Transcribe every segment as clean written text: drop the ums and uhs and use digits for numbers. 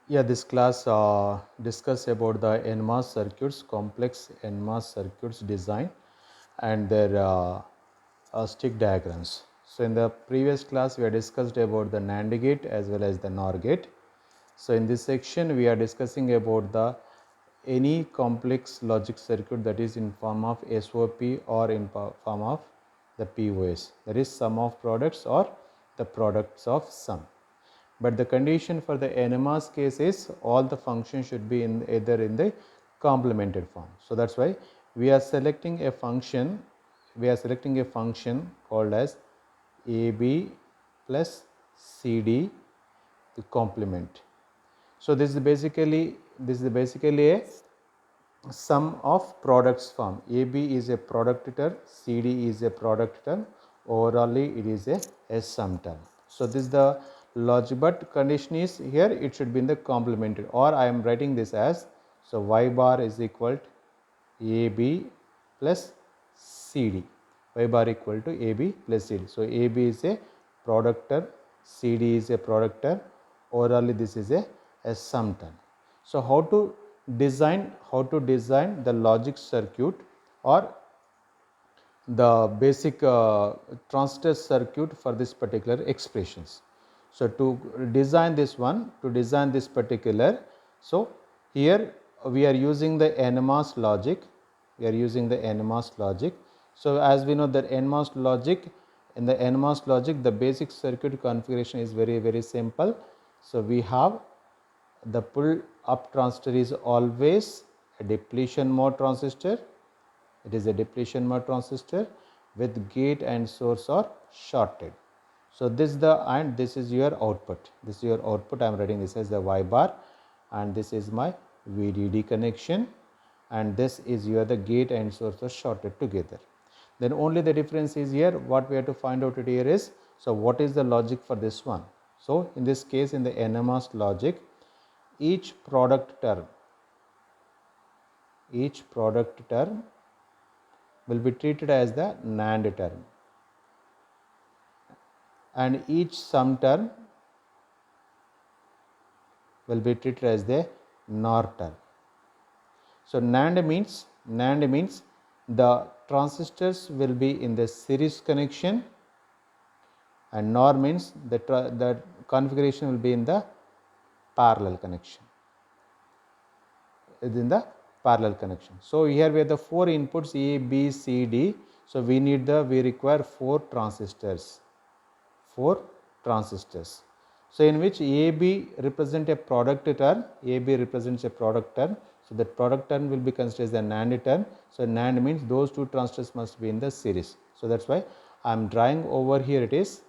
Yeah, this class discuss about the NMOS circuits, complex NMOS circuits design and their stick diagrams. So in the previous class we have discussed about the NAND gate as well as the NOR gate. So in this section we are discussing about the any complex logic circuit that is in form of SOP or in form of the POS, that is sum of products or the products of sum. But the condition for the NMOS case is all the functions should be in either in the complemented form. So that's why we are selecting a function called as AB plus CD to complement. So this is basically a sum of products form. AB is a product term, CD is a product term, overally it is a sum term. So this is the logic, but condition is here it should be in the complemented, or I am writing this as, so y bar is equal to AB plus CD, y bar equal to AB plus CD. So AB is a product term, CD is a product term, orally this is a sum term. So how to design the logic circuit or the basic transistor circuit for this particular expressions. So to design this particular, so here we are using the NMOS logic. So as we know that NMOS logic, in the NMOS logic the basic circuit configuration is very simple. So we have the pull up transistor is always a depletion mode transistor. It is a depletion mode transistor with gate and source are shorted. So this is the, and this is your output. This is your output. I am writing this as the Y bar, and this is my VDD connection, and this is your the gate and source are shorted together. Then only the difference is here. What we have to find out here is, so what is the logic for this one? So in this case, in the NMOS logic, each product term will be treated as the NAND term, and each sum term will be treated as the NOR term. So NAND means the transistors will be in the series connection, and NOR means the configuration will be in the parallel connection. So here we have the four inputs A, B, C, D. So we require four transistors. So in which AB represent a product term. AB represents a product term. So that product term will be considered as a NAND term. So NAND means those two transistors must be in the series. So that's why I am drawing over here it is.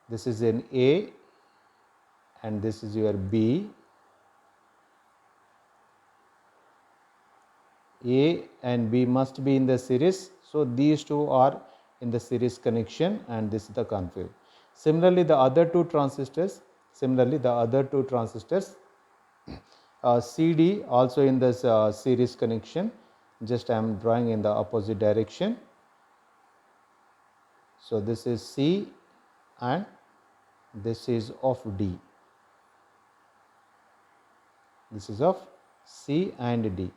This is an A and this is your B. A and B must be in the series. So these two are in the series connection, and this is the config. Similarly, the other two transistors, CD also in this series connection. Just I am drawing in the opposite direction. So this is C and this is of D. This is of C and D,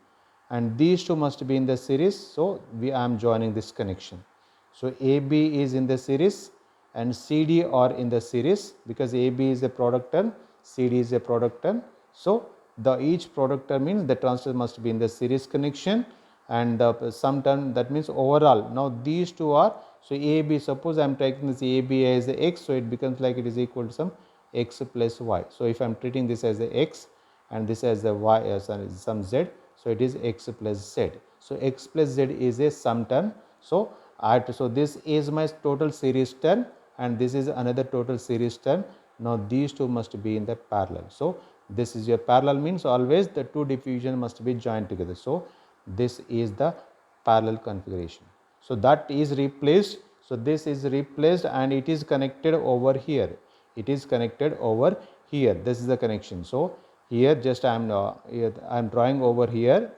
and these two must be in the series. So I am joining this connection. So AB is in the series and CD are in the series, because AB is a product term, CD is a product term. So the each product term means the transistor must be in the series connection, and the sum term, that means overall. Now these two are, so AB, suppose I am taking this AB as a X, so it becomes like it is equal to some X plus Y. So if I am treating this as a X and this as the Y, some Z, so it is X plus Z. So X plus Z is a sum term. So this is my total series term, and this is another total series term. Now these two must be in the parallel. So this is your parallel, means always the two diffusion must be joined together. So this is the parallel configuration. So that is replaced. So this is replaced and it is connected over here. This is the connection. So here just I am drawing over here